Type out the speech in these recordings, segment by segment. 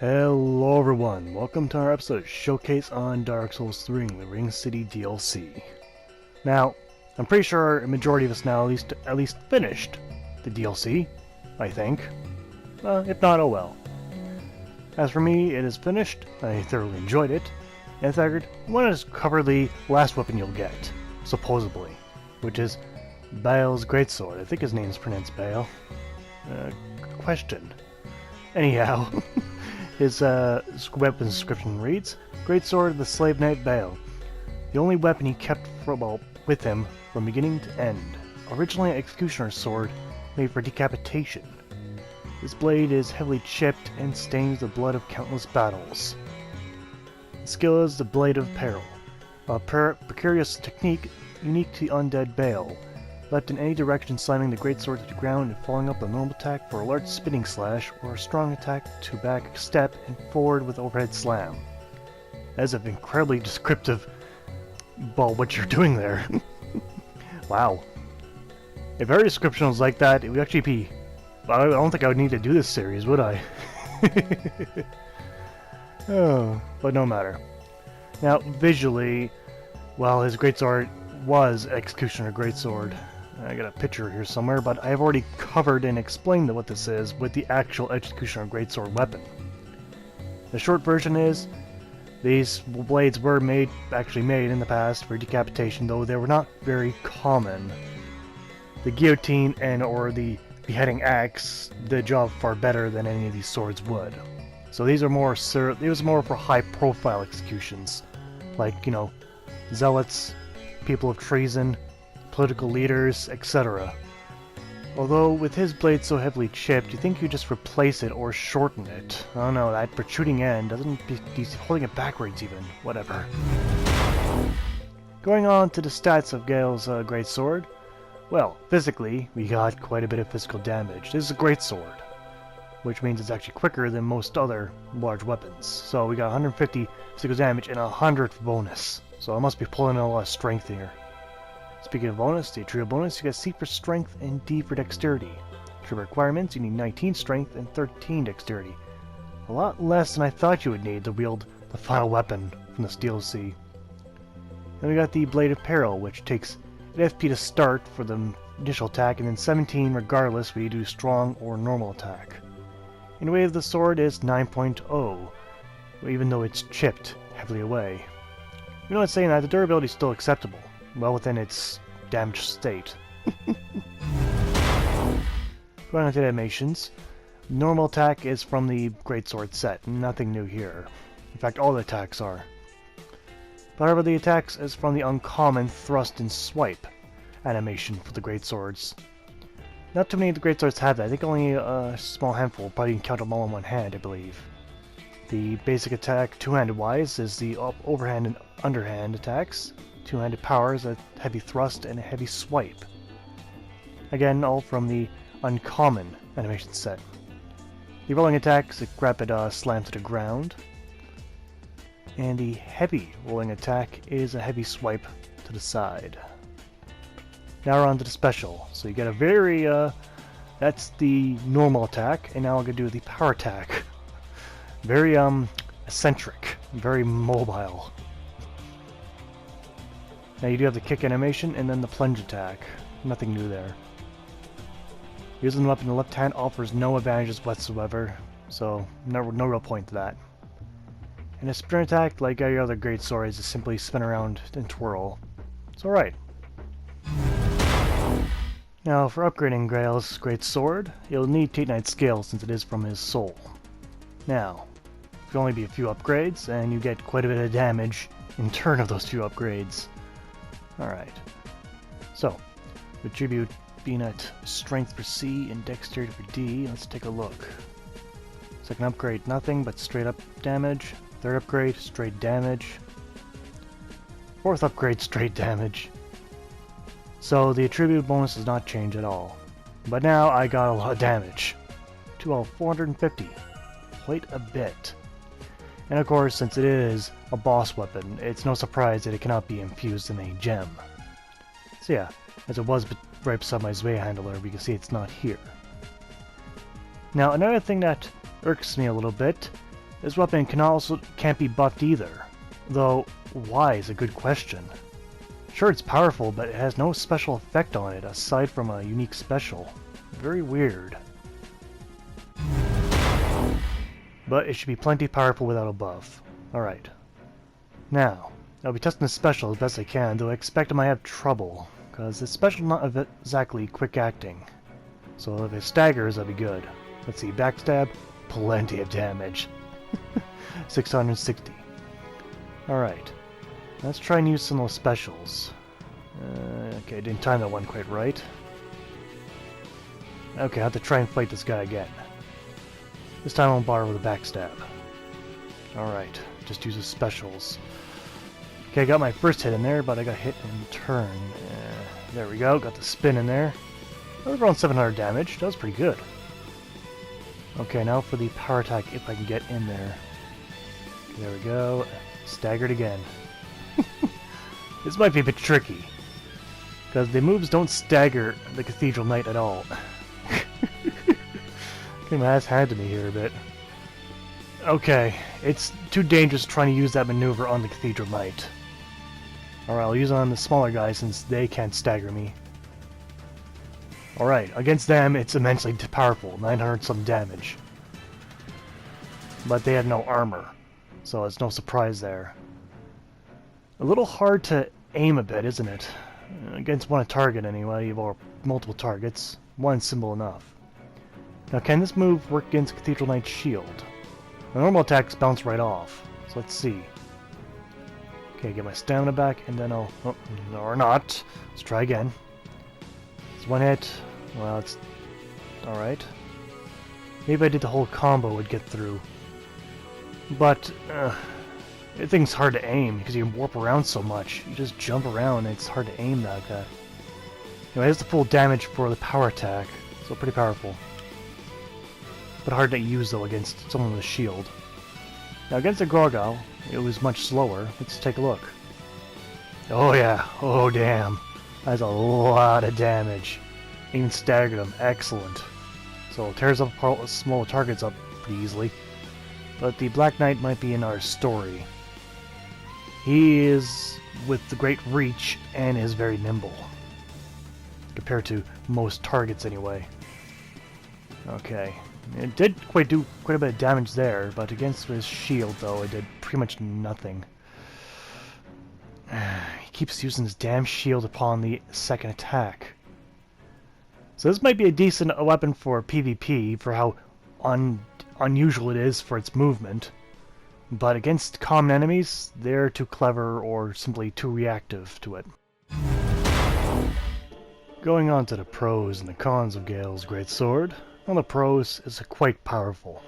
Hello everyone, welcome to our episode Showcase on Dark Souls 3, the Ring City DLC. Now, I'm pretty sure a majority of us now at least finished the DLC, I think. If not, oh well. As for me, it is finished, I thoroughly enjoyed it, and I figured I want to cover the last weapon you'll get, supposedly, which is Gael's Greatsword. I think his name is pronounced Gael. Question. Anyhow, his weapon description reads, Greatsword of the Slave Knight Gael. The only weapon he kept with him from beginning to end. Originally an executioner's sword made for decapitation. This blade is heavily chipped and stains the blood of countless battles. The skill is the Blade of Peril, a precarious technique unique to the undead Gael. Left in any direction, slamming the greatsword to the ground and following up the normal attack for a large spinning slash or a strong attack to back step and forward with overhead slam. That's an incredibly descriptive about what you're doing there. Wow. If every description was like that, it would actually be... I don't think I would need to do this series, would I? Oh, but no matter. Now, visually, well, his greatsword was Executioner Greatsword. I got a picture here somewhere, but I've already covered and explained what this is with the actual Executioner Greatsword weapon. The short version is, these blades were actually made in the past for decapitation, though they were not very common. The guillotine or the beheading axe did the job far better than any of these swords would. So these are more for high-profile executions, like, you know, zealots, people of treason, political leaders, etc. Although with his blade so heavily chipped, you think you just replace it or shorten it. Oh no, that protruding end doesn't he's holding it backwards even. Whatever. Going on to the stats of Gael's Greatsword. Well, physically, we got quite a bit of physical damage. This is a Greatsword, which means it's actually quicker than most other large weapons. So we got 150 physical damage and 100 bonus. So I must be pulling in a lot of strength here. Speaking of bonus, the trio bonus, you get C for strength and D for dexterity. Trio requirements, you need 19 strength and 13 dexterity. A lot less than I thought you would need to wield the final weapon from this DLC. Then we got the Blade of Peril, which takes an FP to start for the initial attack, and then 17 regardless whether you do strong or normal attack. And the weight of the sword is 9.0, even though it's chipped heavily away. You know what's saying that, the durability is still acceptable, well within its damaged state. Going on to the animations. Normal attack is from the Greatsword set, nothing new here. In fact, all the attacks are. However, the attacks is from the uncommon Thrust and Swipe animation for the Greatswords. Not too many of the Greatswords have that, I think only a small handful, probably you can count them all in one hand, I believe. The basic attack, two-handed wise, is the overhand and underhand attacks. Two-handed power is a heavy thrust and a heavy swipe. Again, all from the uncommon animation set. The rolling attack is a rapid slam to the ground. And the heavy rolling attack is a heavy swipe to the side. Now we're on to the special. So you get a very, that's the normal attack, and now I'm going to do the power attack. Very, eccentric, very mobile. Now you do have the kick animation and then the plunge attack. Nothing new there. Using the weapon in the left hand offers no advantages whatsoever, so no real point to that. And a sprint attack, like every other great sword, is to simply spin around and twirl. It's alright. Now for upgrading Gael's great sword, you'll need Titanite scale since it is from his soul. Now, there'll only be a few upgrades, and you get quite a bit of damage in turn of those few upgrades. Alright. So, attribute being at strength for C and dexterity for D. Let's take a look. Second upgrade, nothing but straight up damage. Third upgrade, straight damage. Fourth upgrade, straight damage. So the attribute bonus does not change at all. But now I got a lot of damage. 450. Quite a bit. And of course, since it is a boss weapon, it's no surprise that it cannot be infused in a gem. So yeah, as it was right beside my Zwei handler, we can see it's not here. Now another thing that irks me a little bit This weapon can't be buffed either. Though, why is a good question. Sure, it's powerful, but it has no special effect on it aside from a unique special. Very weird. But it should be plenty powerful without a buff. Alright. Now, I'll be testing the special as best I can, though I expect I might have trouble, because the special not exactly quick acting. So if it staggers, that'd be good. Let's see, backstab, plenty of damage. 660. Alright. Let's try and use some of those specials. Okay, I didn't time that one quite right. Okay, I have to try and fight this guy again. This time I won't bother with a backstab. Alright, just use the specials. Okay, I got my first hit in there, but I got hit in turn. There we go, got the spin in there. That was around 700 damage, that was pretty good. Okay, now for the power attack, if I can get in there. There we go, staggered again. This might be a bit tricky, because the moves don't stagger the Cathedral Knight at all. Getting my ass handed to me here a bit. Okay, it's too dangerous trying to use that maneuver on the Cathedral Knight. Alright, I'll use it on the smaller guys since they can't stagger me. Alright, against them it's immensely powerful, 900 some damage. But they have no armor, so it's no surprise there. A little hard to aim a bit, isn't it? Against one target anyway, or multiple targets. One symbol enough. Now can this move work against Cathedral Knight's shield? The normal attacks bounce right off, so let's see. Okay, get my stamina back, and then I'll... Oh, no, or not. Let's try again. It's one hit. Well, it's... alright. Maybe if I did the whole combo, it would get through. But, the thing's hard to aim because you can warp around so much. You just jump around and it's hard to aim like that. Anyway, that's the full damage for the power attack, so pretty powerful. But hard to use though against someone with a shield. Now against the Gael, it was much slower. Let's take a look. Oh yeah, oh damn. That's a lot of damage. Even staggered him, excellent. So it tears up small targets up pretty easily. But the Black Knight might be in our story. He is with the great reach and is very nimble. Compared to most targets anyway. Okay. It did do quite a bit of damage there, but against his shield though it did pretty much nothing. He keeps using his damn shield upon the second attack. So this might be a decent weapon for PvP for how unusual it is for its movement. But against common enemies, they're too clever or simply too reactive to it. Going on to the pros and the cons of Gael's Greatsword. Well, the pros is quite powerful.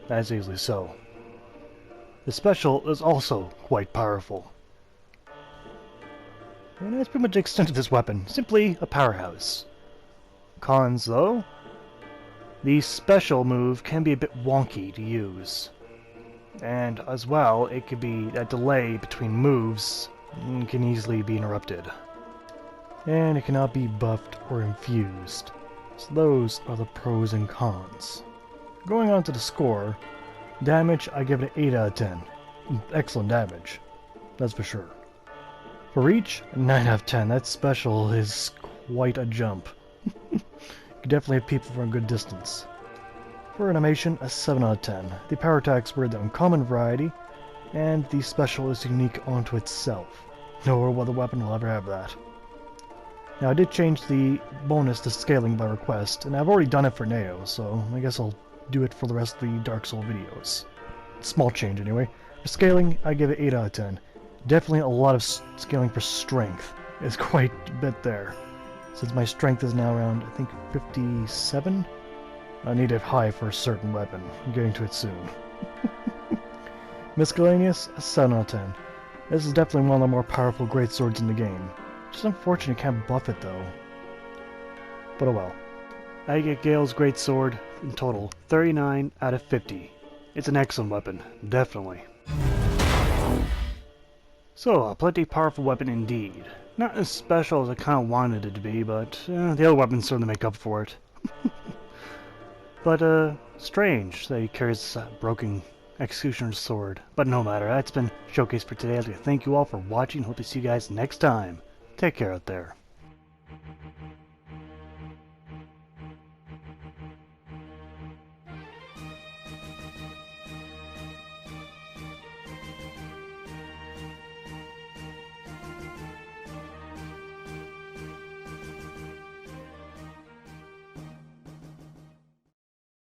That's easily so. The special is also quite powerful. And that's pretty much the extent of this weapon. Simply a powerhouse. Cons, though? The special move can be a bit wonky to use. And as well, it could be a delay between moves and can easily be interrupted. And it cannot be buffed or infused. So those are the pros and cons. Going on to the score, damage I give it an 8 out of 10. Excellent damage, that's for sure. For reach, 9 out of 10. That special is quite a jump. You can definitely hit people from a good distance. For animation, a 7 out of 10. The power attacks were the uncommon variety, and the special is unique onto itself. No other weapon will ever have that. Now I did change the bonus to scaling by request, and I've already done it for Neo, so I guess I'll do it for the rest of the Dark Souls videos. Small change anyway. For scaling, I give it 8 out of 10. Definitely a lot of scaling for strength. It's quite a bit there. Since my strength is now around, I think, 57? I need it high for a certain weapon. I'm getting to it soon. Miscellaneous, a 7 out of 10. This is definitely one of the more powerful greatswords in the game. Just unfortunate I can't buff it though. But oh well. I get Gael's Greatsword in total 39 out of 50. It's an excellent weapon, definitely. So, a plenty powerful weapon indeed. Not as special as I kind of wanted it to be, but the other weapons certainly make up for it. But strange that he carries a broken Executioner's Sword. But no matter, that's been Showcase for today. I'd like to thank you all for watching. Hope to see you guys next time. Take care out there.